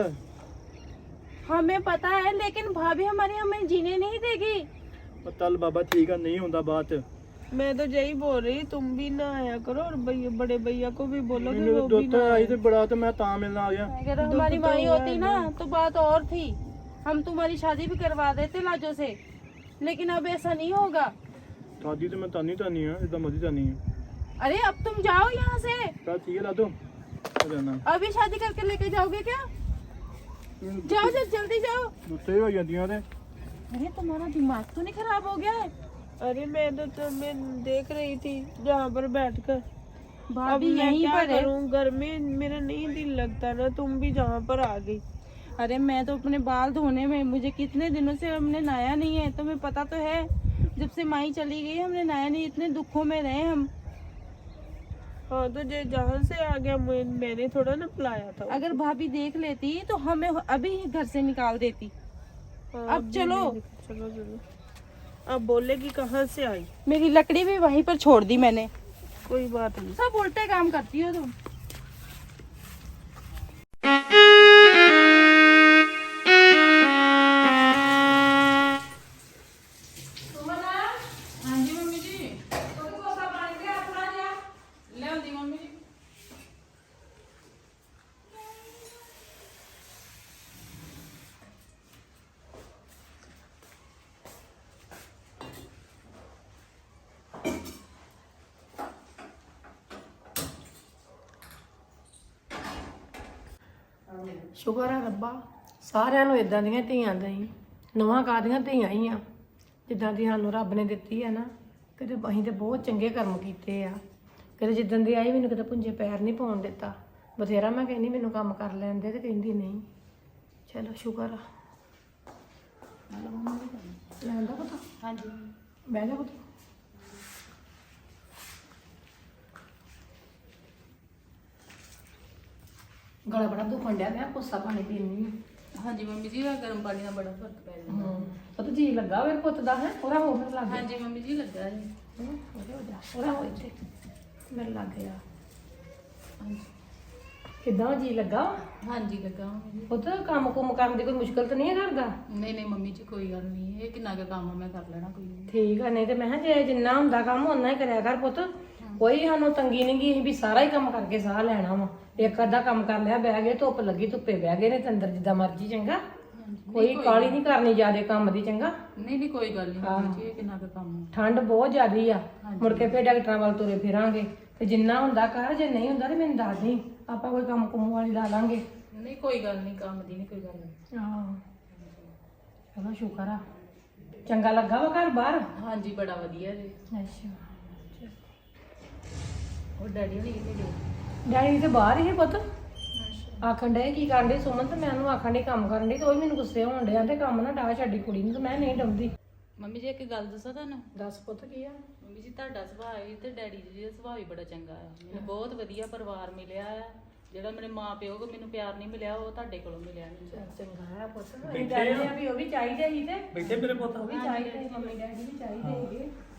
हमें पता है, लेकिन भाभी हमारी हमें जीने नहीं देगी। ਚੱਲ ਬਾਬਾ ਠੀਕ ਆ, नहीं ਹੁੰਦਾ बात। मैं तो यही बोल रही, तुम भी ना आया करो और भैया, बड़े भैया को भी बोलो कि ਮੈਨੂੰ वो भी ਦੁੱਧ ਆਈ ਤੇ ਬੜਾ, ਤੇ ਮੈਂ ਤਾਂ ਮਿਲਣ ਆ ਗਿਆ। अगर हमारी माई होती ना तो बात और थी, हम तुम्हारी शादी भी करवा देते लाजो से, लेकिन अब ऐसा नहीं होगा। ਦਾਦੀ ਤੇ ਮੈਂ ਤਾਨੀ ਤਾਨੀ ਆ, ਇਦਾਂ ਮਰਜ਼ੀ ਤਾਨੀ ਆ। अरे अब तुम जाओ यहाँ से, ਚੱਲ ਠੀਕ ਹੈ ਲਾ ਦੋ ਜਾਣਾ। अभी शादी करके लेके जाओगे क्या? जाओ जल्दी जाओ। ਦੁੱਤੇ ਹੋ ਜਾਂਦੀਆਂ ਤੇ। अरे तुम्हारा दिमाग तो नहीं खराब हो गया है? अरे मैं तो तुम्हें देख रही थी जहाँ पर बैठकर। भाभी अब मैं यहीं क्या पर है। करूँ, घर में मेरा नहीं दिल लगता ना, तुम भी जहाँ पर आ गई। अरे मैं तो अपने बाल धोने में, मुझे कितने दिनों से हमने नहाया नहीं है, तुम्हें पता तो है। जब से माई चली गई हमने नहाया नहीं, इतने दुखों में रहे हम। हाँ तो जे जहाँ से आ गया मैंने थोड़ा ना बुलाया था। अगर भाभी देख लेती तो हमें अभी ही घर से निकाल देती। हाँ, अब चलो। चलो चलो। अब बोलेगी कहाँ से आई। मेरी लकड़ी भी वहीं पर छोड़ दी मैंने। कोई बात नहीं। सब उल्टे काम करती हो तुम। ਸ਼ੁਕਰ ਹੈ ਰੱਬਾ, ਸਾਰਿਆਂ ਨੂੰ ਇਦਾਂ ਦੀਆਂ ਧੀਆਂ ਦੇਈ। ਨਵਾਂ ਕਾਦੀਆਂ ਧੀਆਂ ਹੀ ਆ ਜਿੱਦਾਂ ਦੀ ਸਾਨੂੰ ਰੱਬ ਨੇ ਦਿੱਤੀ ਹੈ ਨਾ। ਕਿਤੇ ਅਸੀਂ ਤੇ ਬਹੁਤ ਚੰਗੇ ਕਰਮ ਕੀਤੇ ਆ। ਕਿਤੇ ਜਿੱਦਣ ਦੀ ਆਈ ਮੈਨੂੰ ਕਿਤੇ ਪੁੰਜੇ ਪੈਰ ਨਹੀਂ ਪਾਉਣ ਦਿੱਤਾ। ਬਥੇਰਾ ਮੈਂ ਕਹਿੰਦੀ ਮੈਨੂੰ ਕੰਮ ਕਰ ਲੈਣ ਦੇ, ਤੇ ਕਹਿੰਦੀ ਨਹੀਂ। ਚਲੋ ਸ਼ੁਕਰ ਆ। ਲੈਂਦਾ ਪੁੱਤ? ਹਾਂਜੀ ਬਹਿ ਜਾ ਪੁੱਤ। ਗਲਾ ਬੜਾ ਦੁਖਣ ਡਿਆ, ਮੈਂ ਕੋਸਾ ਪਾਣੀ ਪੀਣੀ। ਹਾਂਜੀ ਮੰਮੀ ਜੀ, ਗਰਮ ਪਾਣੀ ਨਾਲ ਬੜਾ ਫਰਕ ਪੈ ਜਾਂਦਾ। ਪਤਾ ਜੀ ਲੱਗਾ ਵੇ ਪੁੱਤ ਦਾ ਹੈ ਪੂਰਾ ਹੋ ਫਿਰ ਲੱਗ ਗਿਆ। ਹਾਂਜੀ ਮੰਮੀ ਜੀ ਲੱਗਾ ਜੀ। ਪੂਰਾ ਹੋ ਇੱਥੇ ਮੇਰੇ ਲੱਗ ਗਿਆ। ਕਿੱਦਾਂ ਜੀ ਲੱਗਾ? ਹਾਂਜੀ ਲੱਗਾ ਮੰਮੀ ਜੀ। ਪੁੱਤ ਕੰਮ ਕੁਮ ਕਰਨ ਦੀ ਕੋਈ ਮੁਸ਼ਕਲ ਤਾਂ ਨਹੀਂ ਹੈ ਘਰ ਦਾ? ਨਹੀਂ ਨਹੀਂ ਮੰਮੀ ਜੀ ਕੋਈ ਗੱਲ ਨਹੀਂ, ਇਹ ਕਿੰਨਾ ਕੁ ਕੰਮ ਆ, ਮੈਂ ਕਰ ਲੈਣਾ ਕੋਈ ਨਹੀਂ। ਠੀਕ ਆ, ਨਹੀਂ ਤੇ ਮੈਂ ਕਿਹਾ ਜੇ ਜਿੰਨਾ ਹੁੰਦਾ ਕੰਮ ਓਨਾ ਹੀ ਕਰਿਆ ਕਰ ਪੁੱਤ। ਕੋਈ ਸਾਨੂੰ ਤੰਗੀ ਨਹੀਂ ਗੀ ਵੀ ਸਾਰਾ ਹੀ ਕੰਮ ਕਰਕੇ ਸਾਹ ਲੈਣਾ ਵਾ। ਇੱਕ ਅੱਧਾ ਕੰਮ ਕਰ ਲਿਆ, ਬਹਿ ਗਏ, ਧੁੱਪ ਲੱਗੀ ਧੁੱਪੇ ਬਹਿ ਗਏ ਨੇ ਤੇ ਅੰਦਰ ਜਿੱਦਾਂ ਮਰਜ਼ੀ। ਚੰਗਾ, ਕੋਈ ਕਾਹਲੀ ਨਹੀਂ ਕਰਨੀ ਜਿਆਦੇ ਕੰਮ ਦੀ। ਚੰਗਾ, ਨਹੀਂ ਨਹੀਂ ਕੋਈ ਗੱਲ ਨਹੀਂ ਮੰਮੀ ਜੀ, ਇਹ ਕਿੰਨਾ ਕੁ ਕੰਮ ਆ। ਠੰਡ ਬਹੁਤ ਜ਼ਿਆਦੀ ਆ। ਮੁੜ ਕੇ ਫੇਰ ਡਾਕਟਰਾਂ ਵੱਲ ਤੁਰੇ ਫਿਰਾਂਗੇ। ਤੇ ਜਿੰਨਾ ਹੁੰਦਾ ਕਰ, ਜੇ ਨਹੀਂ ਹੁੰਦਾ ਤੇ ਮੈਨੂੰ ਦੱਸ ਦੀ, ਆਪਾਂ ਕੋਈ ਕੰਮ ਕੁੰਮ ਵਾਲੀ ਲਾ ਲਾਂਗੇ। ਨਹੀਂ ਕੋਈ ਗੱਲ ਨਹੀਂ, ਕੰਮ ਦੀ ਨਹੀਂ ਕੋਈ ਗੱਲ ਨਹੀਂ। ਆਹੋ ਚਲੋ ਸ਼ੁਕਰ ਆ। ਚੰਗਾ ਲੱਗਾ ਵਾ ਘਰ ਬਾਹਰ? ਹਾਂਜੀ ਬੜਾ ਵਧੀਆ ਜੀ। ਅੱਛਾ, ਉਹ ਡੈਡੀ ਹੋਣੀ ਕਿੱਥੇ ਗਏ? ਡੈਡੀ ਤੇ ਬਾਹਰ ਹੀ ਪੁੱਤ। ਆਖਣ ਡਏ ਕੀ ਕਰਨ ਡਏ ਸੁਮਨ, ਤੇ ਮੈਂ ਉਹਨੂੰ ਆਖਣ ਡਈ ਕੰਮ ਕਰਨ ਡਈ, ਤੇ ਉਹ ਵੀ ਮੈਨੂੰ ਗੁੱਸੇ ਹੋਣ ਡਿਆ ਤੇ ਕੰਮ ਨਾ ਡਾਹ ਛੱਡੀ ਕੁੜੀ ਨੂੰ। ਤੇ ਮੈਂ ਨਹੀਂ ਡਾਉਂਦੀ। ਮੰਮੀ ਜੀ ਇੱਕ ਗੱਲ ਦੱਸਾਂ ਤੁਹਾਨੂੰ? ਦੱਸ ਪੁੱਤ ਕੀ ਆ? ਮੰਮੀ ਜੀ ਤੁਹਾਡਾ ਸੁਭਾਅ ਵੀ ਤੇ ਡੈਡੀ ਜੀ ਦਾ ਸੁਭਾਅ ਵੀ ਬੜਾ ਚੰਗਾ ਆ। ਮੈਨੂੰ ਬਹੁਤ ਵਧੀਆ ਪਰਿਵਾਰ ਮਿਲਿਆ ਆ। ਜਿਹੜਾ ਮੇਰੇ ਮਾਂ ਪਿਓ ਕੋ ਮੈਨੂੰ ਪਿਆਰ ਨਹੀਂ ਮਿਲਿਆ, ਉਹ ਤੁਹਾਡੇ ਕੋਲੋਂ ਮਿਲਿਆ ਮੈਨੂੰ। ਚੰਗਾ ਆ ਪੁੱਤ। ਅਸੀਂ ਕਹਿੰਦੇ ਆ ਵੀ ਉਹ ਵੀ ਚਾਹੀਦੇ ਸੀ ਤੇ ਬੈਠੇ ਮੇਰੇ ਪੁੱਤ। ਉਹ ਵੀ ਚਾਹੀਦੇ ਸੀ, ਮੰਮੀ ਡੈਡੀ ਵੀ ਚਾਹੀਦੇ ਸੀਗੇ।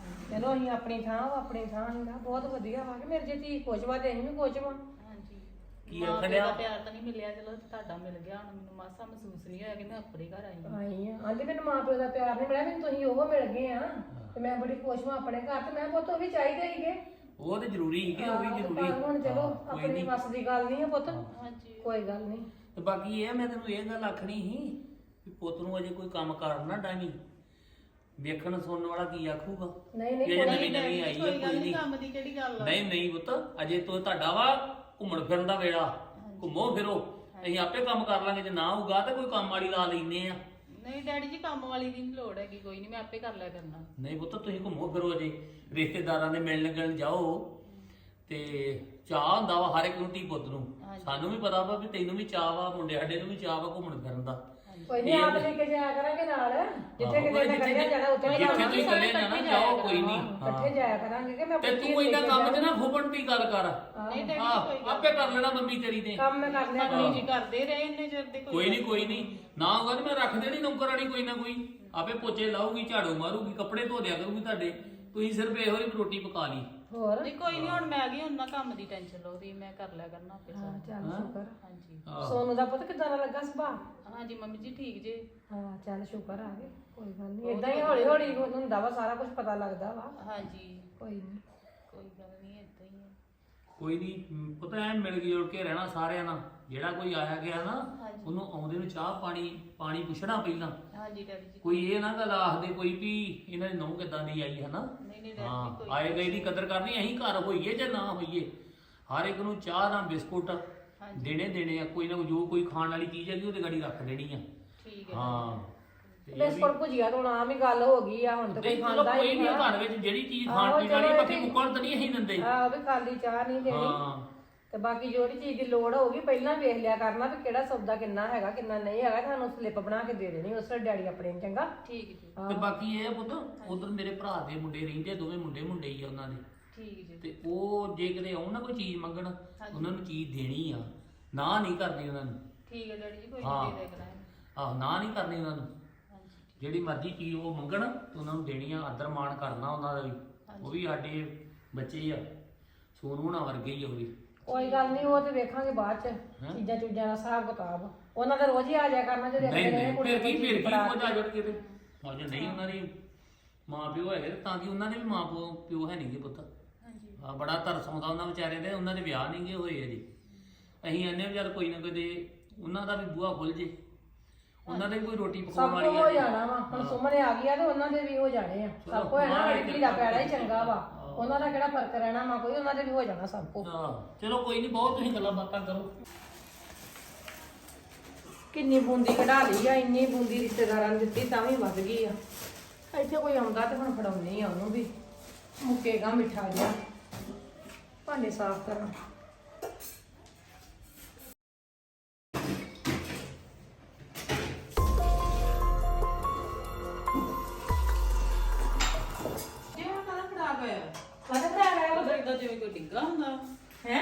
ਚਲੋ ਅਸੀਂ ਆਪਣੀ ਥਾਂ, ਉਹ ਆਪਣੀ ਥਾਂ ਸੀਗਾ। ਬਹੁਤ ਵਧੀਆ ਵਾ ਕਿ ਮੇਰੇ ਜੇ ਧੀ ਖੁਸ਼ ਵਾ ਤੇ ਅਸੀਂ ਵੀ ਖੁਸ਼ ਵਾ। ਹਾਂਜੀ ਕੀ ਮਾਂ ਆਖਣ ਪਿਓ ਦਾ ਡਿਆ? ਪਿਆਰ ਤਾਂ ਨਹੀਂ ਮਿਲਿਆ, ਚਲੋ ਤੁਹਾਡਾ ਮਿਲ ਗਿਆ। ਹੁਣ ਮੈਨੂੰ ਮਾਸਾ ਮਹਿਸੂਸ ਨਹੀਂ ਹੋਇਆ ਕਿ ਮੈਂ ਆਪਣੇ ਘਰ ਆਈ ਹਾਂ। ਆਈ ਆ ਆਂਦੇ ਮੈਨੂੰ ਮਾਂ ਪਿਓ ਦਾ ਪਿਆਰ ਨਹੀਂ ਮਿਲਿਆ, ਮੈਨੂੰ ਤੁਸੀਂ ਉਹ ਮਿਲ ਗਏ ਆ ਤੇ ਮੈਂ ਬੜੀ ਖੁਸ਼ ਹਾਂ ਆਪਣੇ ਘਰ। ਤੇ ਮੈਂ ਪੁੱਤ ਉਹ ਵੀ ਚਾਹੀਦੇ ਸੀਗੇ। ਉਹ ਤੇ ਜ਼ਰੂਰੀ ਸੀ ਕਿ ਉਹ ਵੀ ਜ਼ਰੂਰੀ। ਪਰ ਹੁਣ ਚਲੋ ਆਪਣੀ ਵੱਸ ਦੀ ਗੱਲ ਨਹੀਂ ਆ ਪੁੱਤ। ਹਾਂਜੀ ਕੋਈ ਗੱਲ ਨਹੀਂ। ਤੇ ਬਾਕੀ ਇਹ ਮੈਂ ਤੈਨੂੰ ਇਹ ਗੱਲ ਆਖਣੀ ਸੀ ਵੀ ਪੁੱਤ ਨੂੰ ਅਜੇ ਕੋਈ ਕੰਮ ਕਰਨਾ ਡਾਂਗੀ। ਵੇਖਣ ਸੁਣਨ ਵਾਲਾ ਕੀ ਆਖੂਗਾ? ਨਹੀਂ ਨਹੀਂ ਇਹ ਨਵੀਂ ਨਵੀਂ ਆਈ ਹੈ, ਕੋਈ ਨਹੀਂ। ਕੰਮ ਦੀ ਕਿਹੜੀ ਗੱਲ ਆ? ਨਹੀਂ ਨਹੀਂ ਪੁੱਤ, ਅਜੇ ਤੋਂ ਤੁਹਾਡਾ ਵਾ ਘੁੰਮਣ ਫਿਰਨ ਦਾ ਵੇੜਾ। ਘੁੰਮੋ ਫਿਰੋ, ਅਸੀਂ ਆਪੇ ਕੰਮ ਕਰ ਲਾਂਗੇ। ਜੇ ਨਾ ਹੋਊਗਾ ਤਾਂ ਕੋਈ ਕੰਮ ਵਾਲੀ ਲਾ ਲੈਨੇ ਆ। ਨਹੀਂ ਡੈਡੀ ਜੀ, ਕੰਮ ਵਾਲੀ ਦੀ ਨਹੀਂ ਲੋੜ ਹੈਗੀ, ਕੋਈ ਨਹੀਂ, ਮੈਂ ਆਪੇ ਕਰ ਲਿਆ ਕਰਨਾ। ਨਹੀਂ ਪੁੱਤ, ਤੁਸੀਂ ਘੁੰਮੋ ਫਿਰੋ। ਅਜੇ ਰਿਸ਼ਤੇਦਾਰਾਂ ਦੇ ਮਿਲਣ ਲੱਗਣ ਜਾਓ ਤੇ ਚਾਹ ਹੁੰਦਾ ਵਾ ਹਰ ਇੱਕ ਨੂੰ, ਧੀ ਪੁੱਤ ਨੂੰ। ਸਾਨੂੰ ਵੀ ਪਤਾ ਵਾ ਵੀ ਤੈਨੂੰ ਵੀ ਚਾਹ ਵਾ, ਮੁੰਡੇ ਸਾਡੇ ਨੂੰ ਵੀ ਚਾਹ ਵਾ ਘੁੰਮਣ ਫਿਰਨ ਦਾ। ਕੋਈ ਨਹੀਂ, ਆਪ ਲੈ ਕੇ ਜਾਇਆ ਕਰਾਂਗੇ ਨਾਲ। ਜਿੱਥੇ ਕਿਤੇ ਨਾ ਕਰਿਆ ਜਾਣਾ ਉੱਥੇ ਜਿੱਥੇ ਤੁਸੀਂ ਇਕੱਲੇ ਜਾਣਾ ਜਾਓ, ਕੋਈ ਨਹੀਂ। ਇਕੱਠੇ ਜਾਇਆ ਕਰਾਂਗੇ ਕਿ ਮੈਂ ਤੇ ਤੂੰ ਇਹਨਾਂ ਕੰਮ 'ਚ ਨਾ ਫੁੱਬਣ ਦੀ ਗੱਲ ਕਰ। ਨਹੀਂ ਡੈਡੀ ਹਾਂ, ਆਪੇ ਕਰ ਲੈਣਾ ਮੰਮੀ ਤੇਰੀ ਨੇ। ਕੰਮ ਮੈਂ ਕਰ ਲਿਆ ਮੰਮੀ ਜੀ ਕਰਦੇ ਰਹੇ ਇੰਨੇ ਚਿਰ ਦੇ। ਕੋਈ ਨਹੀਂ ਕੋਈ ਨਹੀਂ, ਨਾ ਹੋਗਾ ਤੇ ਮੈਂ ਰੱਖ ਦੇਣੀ ਨੌਕਰਾਣੀ ਕੋਈ ਨਾ ਕੋਈ। ਆਪੇ ਪੋਚੇ ਲਾਊਗੀ, ਝਾੜੂ ਮਾਰੂਗੀ, ਕੱਪੜੇ ਧੋ ਦਿਆ ਕਰੂਗੀ ਤੁਹਾਡੇ। ਤੁਸੀਂ ਸਿਰਫ ਇਹੋ ਹੀ ਰੋਟੀ ਪਕਾ ਲਈ। ਹੋਰ ਨਹੀਂ ਕੋਈ ਨਹੀਂ, ਹੁਣ ਮੈਂ ਆ ਗਈ, ਹੁਣ ਨਾ ਕੰਮ ਦੀ ਟੈਨਸ਼ਨ ਲਓ ਤੁਸੀਂ, ਮੈਂ ਕਰ ਲਿਆ ਕਰਨਾ ਆਪੇ ਸਾਰਾ। ਚੱਲ ਸ਼ੁਕਰ। ਹਾਂਜੀ ਸੋਨੂ ਦਾ ਪੁੱਤ ਕਿੱਦਾਂ ਦਾ ਲੱਗਾ ਸੁਭਾਅ? ਹਾਂਜੀ ਮੰਮੀ ਜੀ ਠੀਕ ਜੇ। ਹਾਂ ਚੱਲ ਸ਼ੁਕਰ ਆ ਗਏ। ਕੋਈ ਗੱਲ ਨਹੀਂ, ਇਦਾਂ ਹੀ ਹੌਲੀ ਹੌਲੀ ਹੁੰਦਾ ਵਾ, ਸਾਰਾ ਕੁਝ ਪਤਾ ਲੱਗਦਾ ਵਾ। ਹਾਂਜੀ ਕੋਈ ਨਹੀਂ। ਕੋਈ ਗੱਲ ਨਹੀਂ, ਏਦਾਂ ਹੀ ਹੈ। ਕੋਈ ਨਹੀਂ ਪਤਾ, ਐ ਮਿਲ ਜੁਲ ਕੇ ਰਹਿਣਾ ਸਾਰਿਆਂ ਨਾਲ। ਜਿਹੜਾ ਕੋਈ ਆਇਆ ਗਿਆ ਨਾ, ਉਹਨੂੰ ਆਉਂਦੇ ਨੂੰ ਚਾਹ ਪਾਣੀ ਪੁੱਛਣਾ ਪਹਿਲਾਂ। ਹਾਂਜੀ ਡੈਡੀ ਜੀ। ਕੋਈ ਇਹ ਨਾ ਗੱਲ ਆਖਦੇ ਕੋਈ ਵੀ ਇਹਨਾਂ ਦੀ ਨਹੁੰ ਕਿੱਦਾਂ ਦੀ ਆਈ ਹੈ ਨਾ। ਨਹੀਂ ਨਹੀਂ ਡੈਡੀ ਹਾਂ, ਜੀ ਕੋਈ ਆਏ ਗਏ ਦੀ ਕਦਰ ਕਰਨੀ। ਅਸੀਂ ਘਰ ਹੋਈਏ ਜਾਂ ਨਾ ਹੋਈਏ, ਹਰ ਇੱਕ ਨੂੰ ਚਾਹ ਨਾਲ ਬਿਸਕੁਟ ਦੇਣੇ ਆ। ਕੋਈ ਨਾ ਜੋ ਕੋਈ ਖਾਣ ਵਾਲੀ ਚੀਜ਼ ਹੈਗੀ ਉਹਦੇ ਗਾੜੀ ਰੱਖ ਦੇਣੀ ਆ। ਠੀਕ ਹੈ। ਹਾਂ ਬਿਸਕੁਟ ਭੁਜੀਆ ਤੋਂ ਆਮ ਹੀ ਗੱਲ ਹੋ ਗਈ ਆ। ਹੁਣ ਤਾਂ ਕੋਈ ਖਾਂਦਾ ਹੀ ਕੋਈ ਨਹੀਂ ਨਹੀਂ ਘਰ ਵਿੱਚ ਜਿਹੜੀ ਚੀਜ਼ ਖਾਣ ਪੀਣ ਵਾਲੀ ਪੱਕੀ ਮੁੱਕਣ ਤਾਂ ਨਹੀਂ ਅਸੀਂ ਦਿੰਦੇ। ਆਹ ਵੀ ਖਾਲੀ ਚਾਹ ਨਹੀਂ ਦੇਣੀ। ਹਾਂ ਤੇ ਬਾਕੀ ਜਿਹੜੀ ਚੀਜ਼ ਦੀ ਲੋੜ ਹੋਊਗੀ ਪਹਿਲਾਂ ਵੇਖ ਲਿਆ ਕਰਨਾ ਵੀ ਕਿਹੜਾ ਸੌਦਾ ਕਿੰਨਾ ਹੈਗਾ ਕਿੰਨਾ ਨਹੀਂ ਹੈਗਾ, ਤੁਹਾਨੂੰ ਸਲਿੱਪ ਬਣਾ ਕੇ ਦੇ ਦੇਣੀ ਉਸ ਵੇਲੇ ਡੈਡੀ ਆਪਣੇ ਨੂੰ, ਚੰਗਾ। ਠੀਕ ਜੀ। ਤੇ ਬਾਕੀ ਇਹ ਆ ਪੁੱਤ ਉਧਰ ਮੇਰੇ ਭਰਾ ਦੇ ਮੁੰਡੇ ਰਹਿੰਦੇ, ਦੋਵੇਂ ਮੁੰਡੇ ਹੀ ਆ ਉਹਨਾਂ ਦੇ। ਠੀਕ ਜੀ। ਤੇ ਉਹ ਜੇ ਕਿਤੇ ਆਉਣ ਨਾ ਕੋਈ ਚੀਜ਼ ਮੰਗਣ, ਉਹਨਾਂ ਨੂੰ ਚੀਜ਼ ਦੇਣੀ ਆ, ਨਾ ਨਹੀਂ ਕਰਨੀ ਉਹਨਾਂ ਨੂੰ। ਠੀਕ ਹੈ ਡੈਡੀ ਜੀ, ਕੋਈ ਹਾਂ। ਨਹੀਂ ਦੇ ਦੇਣਾ ਹੈ। ਆਹੋ ਨਾ ਨਹੀਂ ਕਰਨੀ ਉਹਨਾਂ ਨੂੰ। ਹਾਂਜੀ। ਜਿਹੜੀ ਮਰਜ਼ੀ ਚੀਜ਼ ਉਹ ਮੰਗਣ ਤੇ ਉਹਨਾਂ ਨੂੰ ਦੇਣੀ ਆ, ਆਦਰ ਮਾਣ ਕਰਨਾ ਉਹਨਾਂ ਦਾ ਵੀ। ਉਹ ਵੀ ਸਾਡੇ ਬੱਚੇ ਆ, ਸੋਨੂੰ ਹੋਣਾ ਵਰਗੇ ਹੀ ਆ ਉਹ ਵੀ। ਕੋਈ ਗੱਲ ਨਹੀਂ, ਉਹ ਤੇ ਵੇਖਾਂਗੇ ਬਾਅਦ ਚ ਚੀਜ਼ਾਂ ਚੂਜ਼ਾਂ ਦਾ ਹਿਸਾਬ ਕਿਤਾਬ। ਉਹਨਾਂ ਦਾ ਰੋਜ਼ ਹੀ ਆ ਜਾਇਆ ਕਰਨਾ ਜਦੋਂ ਨਹੀਂ ਦੇਖਦੇ ਨਹੀਂ ਨੇ ਫਿਰ ਕੀ ਕੁੜੀ ਉਹ ਜਾ ਜੜ ਕੇ ਤੇ ਅੱਜ ਨਹੀਂ ਉਹਨਾਂ ਦੀ ਮਾਂ ਪਿਓ ਹੈਗੇ ਤੇ ਤਾਂ ਕਿ ਉਹਨਾਂ ਦੇ ਵੀ ਮਾਂ ਪਿਓ ਹੈ ਨਹੀਂਗੇ ਪੁੱਤ। ਹਾਂਜੀ। ਆ ਬੜਾ ਤਰਸ ਆਉਂਦਾ ਉਹਨਾਂ ਵਿਚਾਰੇ ਦੇ, ਉਹਨਾਂ ਦੇ ਵਿਆਹ ਨਹੀਂਗੇ ਹੋਏ ਅਜੇ। ਅਸੀਂ ਆਨੇ ਵੀ ਚੱਲ ਕੋਈ ਨਾ ਕਦੇ ਉਹਨਾਂ ਦਾ ਵੀ ਬੂਹਾ ਖੁੱਲ ਜੇ, ਉਹਨਾਂ ਦੇ ਵੀ ਕੋਈ ਰੋਟੀ ਪਕਾਉਣ ਸਭ ਵਾਲੀ ਕੁਝ ਹੋ ਜਾਣਾ ਵਾ। ਹੁਣ ਸੁਮਨੇ ਆ ਗਈ ਆ ਤੇ ਉਹਨਾਂ ਦੇ ਵੀ ਹੋ ਜਾਣੇ ਆ ਸਭ ਕੁਝ। ਨਾ ਲੜਕੀ ਦਾ ਪੈੜਾ ਹੀ ਚੰਗਾ ਵਾ, ਉਹਨਾਂ ਦਾ ਕਿਹੜਾ ਫਰਕ ਰਹਿਣਾ ਵਾ ਕੋਈ, ਉਹਨਾਂ ਦੇ ਵੀ ਹੋ ਜਾਣਾ ਸਭ ਕੁਝ। ਚਲੋ ਕੋਈ ਨਹੀਂ, ਬਹੁਤ ਤੁਸੀਂ ਗੱਲਾਂ ਬਾਤਾਂ ਕਰੋ। ਕਿੰਨੀ ਬੂੰਦੀ ਕਢਾ ਲਈ ਆ, ਇੰਨੀ ਬੂੰਦੀ ਰਿਸ਼ਤੇਦਾਰਾਂ ਨੂੰ ਦਿੱਤੀ ਤਾਂ ਵੀ ਵੱਧ ਗਈ ਆ। ਇੱਥੇ ਕੋਈ ਆਉਂਦਾ ਤੇ ਹੁਣ ਫੜਾਉਣੀ ਆ ਉਹਨੂੰ ਵੀ, ਮੁੱਕੇਗਾ ਮਿੱਠਾ ਜਿਹਾ। ਭਾਂਡੇ ਸਾਫ਼ ਕਰਾਂ। ਜਿਵੇਂ ਕਾਹਦਾ ਖਰਾਬ ਹੋਇਆ? ਕਾਹਦਾ ਖਰਾਬ ਹੋਇਆ? ਉਹਦਾ ਇਦਾਂ ਜਿਵੇਂ ਕੋਈ ਡਿੱਗਾ ਹੁੰਦਾ ਹੈ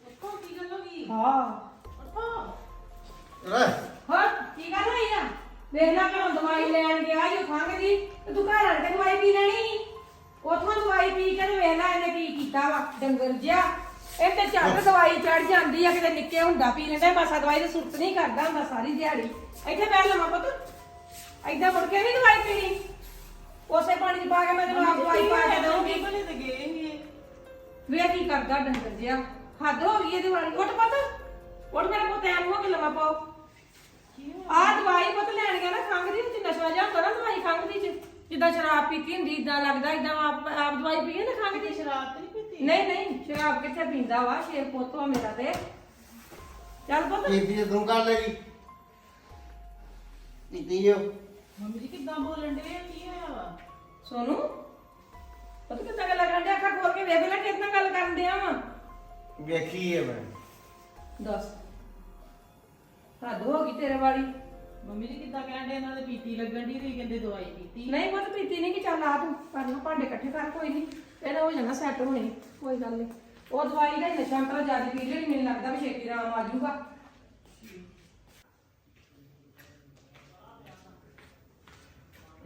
ਉੱਠੋ, ਕੀ ਗੱਲ ਹੋ ਗਈ? ਹਾਂ ਉੱਠੋ। ਹਾਂ ਕੀ ਗੱਲ ਹੋਈ ਆ? ਵੇਖ ਲੈ ਘਰੋਂ ਦਵਾਈ ਲੈਣ ਗਿਆ ਜੋ ਖੰਘ ਦੀ, ਤੇ ਤੂੰ ਘਰ ਆਣ ਕੇ ਦਵਾਈ ਪੀ ਲੈਣੀ। ਉਥੋਂ ਦਵਾਈ ਪੀ ਕੇ ਤੇ ਵੇਖ ਲੈ ਇਹਨੇ ਕੀ ਕੀਤਾ ਵਾ, ਡੰਗਰ ਜਿਹਾ। ਇਹ ਤੇ ਝੱਟ ਦਵਾਈ ਚੜ ਜਾਂਦੀ ਆ, ਕਿਤੇ ਨਿੱਕੇ ਹੁੰਦਾ ਪੀ ਲੈਂਦਾ, ਮਾਸਾ ਦਵਾਈ ਤੇ ਸੁੱਟ ਨਹੀਂ ਕਰਦਾ ਹੁੰਦਾ ਸਾਰੀ ਦਿਹਾੜੀ। ਇੱਥੇ ਬਹਿ ਲਵਾਂ ਪੁੱਤ, ਏਦਾਂ ਮੁੜ ਕੇ ਨਹੀਂ ਦਵਾਈ ਪੀਣੀ। ਉਸੇ ਪਾਣੀ ਚ ਪਾ ਕੇ ਮੈਂ ਤੈਨੂੰ ਆਪ ਦਵਾਈ ਪਾ ਕੇ ਦਊਂਗੀ। ਬਲੇ ਤੇ ਗਏ ਹੀ। ਵੇ ਕੀ ਕਰਦਾ ਡੰਗਰ ਜਿਹਾ, ਹੱਦ ਹੋ ਗਈ ਇਹਦੀ ਵਾਲੀ। ਉੱਠ ਪੁੱਤ, ਉੱਠ ਮੇਰਾ ਪੁੱਤ, ਐਂ ਹੋ ਕੇ ਲਵਾ ਪਾਓ। ਆਹ ਦਵਾਈ ਪੁੱਤ ਲੈਣ ਗਿਆ ਨਾ ਖੰਘ ਦੀ, ਵਿੱਚ ਨਸ਼ਾ ਜਿਹਾ ਹੁੰਦਾ ਨਾ ਦਵਾਈ ਖੰਘ ਦੀ ਚ, ਜਿੱਦਾਂ ਸ਼ਰਾਬ ਪੀਤੀ ਹੁੰਦੀ ਇਦਾਂ ਲੱਗਦਾ, ਇਦਾਂ ਆਪ ਦਵਾਈ ਪੀਏ ਨਾ ਖੰਘ ਦੀ। ਸ਼ਰਾਬ ਤੇ ਨਹੀਂ ਪੀਤੀ? ਨਹੀਂ ਨਹੀਂ, ਸ਼ਰਾਬ ਕਿੱਥੇ ਪੀਂਦਾ ਵਾ, ਸ਼ੇਰ ਪੁੱਤ ਵਾ ਮੇਰਾ ਤੇ। ਚੱਲ ਪੁੱਤ। ਬੀਬੀ ਤੂੰ ਕਰ ਲੈਗੀ ਪੀਤੀ ਜੋ। ਮੰਮੀ ਜੀ ਕਿੱਦਾਂ ਬੋਲਣ ਦੇ? ਕੀ ਹੋਇਆ ਵਾ? ਸੋਨੂੰ ਪੁੱਤ ਕਿੱਦਾਂ ਗੱਲਾਂ ਕਰਨ ਡਿਆ? ਅੱਖਾਂ ਖੋਲ ਕੇ ਵੇਖ ਲੈ ਕਿਸ ਨਾਲ ਗੱਲ ਕਰਨ ਡਿਆ ਵਾ। ਵੇਖੀ ਹੈ ਮੈਂ। ਦੱਸ ਹੱਦ ਹੋ ਗਈ ਤੇਰੇ ਵਾਲੀ। ਮੰਮੀ ਜੀ ਕਿੱਦਾਂ ਕਹਿਣ ਦੇ? ਇਹਨਾਂ ਦੇ ਪੀਤੀ ਲੱਗਣ ਦੀ ਰਹੀ, ਕਹਿੰਦੇ ਦਵਾਈ ਪੀਤੀ। ਨਹੀਂ ਪੁੱਤ ਪੀਤੀ ਨਹੀਂ ਕਿ ਚੱਲ ਆ ਤੂੰ ਕਰ ਲਾ ਭਾਂਡੇ ਇਕੱਠੇ ਕਰ, ਕੋਈ ਨਹੀਂ ਇਹਦਾ ਹੋ ਜਾਣਾ ਸੈੱਟ ਹੋਣੇ, ਕੋਈ ਗੱਲ ਨਹੀਂ। ਉਹ ਦਵਾਈ ਦਾ ਹੀ ਨਸ਼ਾ ਅੰਤਰਾ ਜ਼ਿਆਦਾ ਪੀ ਲਈ, ਮੈਨੂੰ ਲੱਗਦਾ ਵੀ ਛੇਤੀ ਆਰਾਮ ਆ ਜਾਊਗਾ।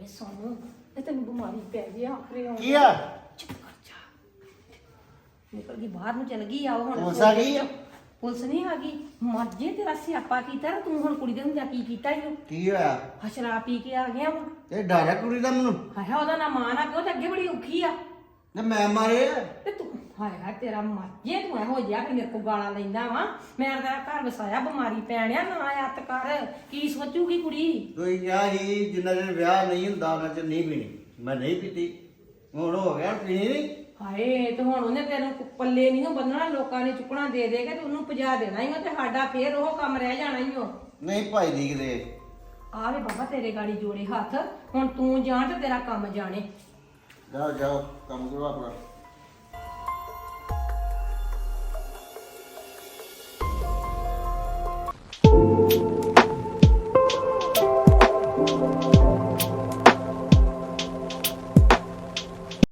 ਇਹ ਸੋਨੂੰ ਇਹ ਤੈਨੂੰ ਬਿਮਾਰੀ ਪੈ ਗਈ ਆ ਆਖਰੇ ਆਉਣ ਕੀ ਆ? ਚੁੱਪ ਕਰ ਜਾ। ਨਿਕਲ ਗਈ ਬਾਹਰ ਨੂੰ ਚਲ ਗਈ ਆ ਉਹ ਹੁਣ। ਪੁਲਿਸ ਆ ਗਈ ਆ? ਪੁਲਿਸ ਨਹੀਂ ਆ ਗਈ, ਮਰ ਜੇ ਤੇਰਾ ਸਿਆਪਾ ਕੀਤਾ ਤੇ ਤੂੰ ਹੁਣ ਕੁੜੀ ਦੇ ਹੁੰਦਿਆਂ ਕੀ ਕੀਤਾ ਈ? ਕੀ ਹੋਇਆ? ਆ ਸ਼ਰਾਬ ਪੀ ਕੇ ਆ ਗਿਆ ਵਾ। ਇਹ ਡਰ ਹੈ ਕੁੜੀ ਦਾ ਮੈਨੂੰ। ਹਾਏ ਉਹਦਾ ਨਾ ਮਾਂ ਨਾ ਪਿਓ ਤੇ ਅੱਗੇ ਬੜੀ ਔਖੀ ਆ। ਤੇ ਮੈਂ ਮਾਰੇ ਆ। ਤੇ ਤੂੰ ਹਾਏ ਹਾਏ ਤੇਰਾ ਮਰ ਜੇ ਤੂੰ ਇਹੋ ਜਿਹਾ ਕਿ ਮੇਰੇ ਕੋ ਗਾਲਾਂ ਲੈਂਦਾ ਵਾ। ਮੈਂ ਤੇਰਾ ਘਰ ਵਸਾਇਆ, ਬਿਮਾਰੀ ਪੈਣਿਆ ਨਾ ਆਤ ਕਰ, ਕੀ ਸੋਚੂਗੀ ਕੁੜੀ? ਕੋਈ ਕਿਹਾ ਸੀ ਜਿੰਨਾ ਦਿਨ ਵਿਆਹ ਨਹੀਂ ਹੁੰਦਾ ਉਹਨਾਂ ਚ ਨਹੀਂ ਪੀਣੀ। ਮੈਂ ਨਹੀਂ ਪੀਤੀ, ਹੁਣ ਹੋ ਗਿਆ ਪੀਣੀ ਨਹੀਂ। ਹਾਏ ਤੇ ਹੁਣ ਉਹਨੇ ਤੈਨੂੰ ਪੱਲੇ ਨਹੀਂ ਬੰਨਣਾ, ਲੋਕਾਂ ਨੇ ਚੁੱਕਣਾ ਦੇ ਦੇ ਕੇ ਤੇ ਉਹਨੂੰ ਭਜਾ ਦੇਣਾ ਹੀ, ਤੇ ਸਾਡਾ ਫੇਰ ਉਹ ਕੰਮ ਰਹਿ ਜਾਣਾ ਹੀ ਉਹ। ਨਹੀਂ ਭਾਈ ਦੀ ਕਿਤੇ। ਆਵੇ ਬਾਬਾ ਤੇਰੇ ਗਾੜੀ ਜੋੜੇ ਹੱਥ, ਹੁਣ ਤੂੰ ਜਾਣ ਤੇ ਤੇਰਾ ਕੰਮ ਜਾਣੇ। ਜਾਓ ਜਾਓ ਕੰਮ ਕਰੋ ਆਪਣਾ।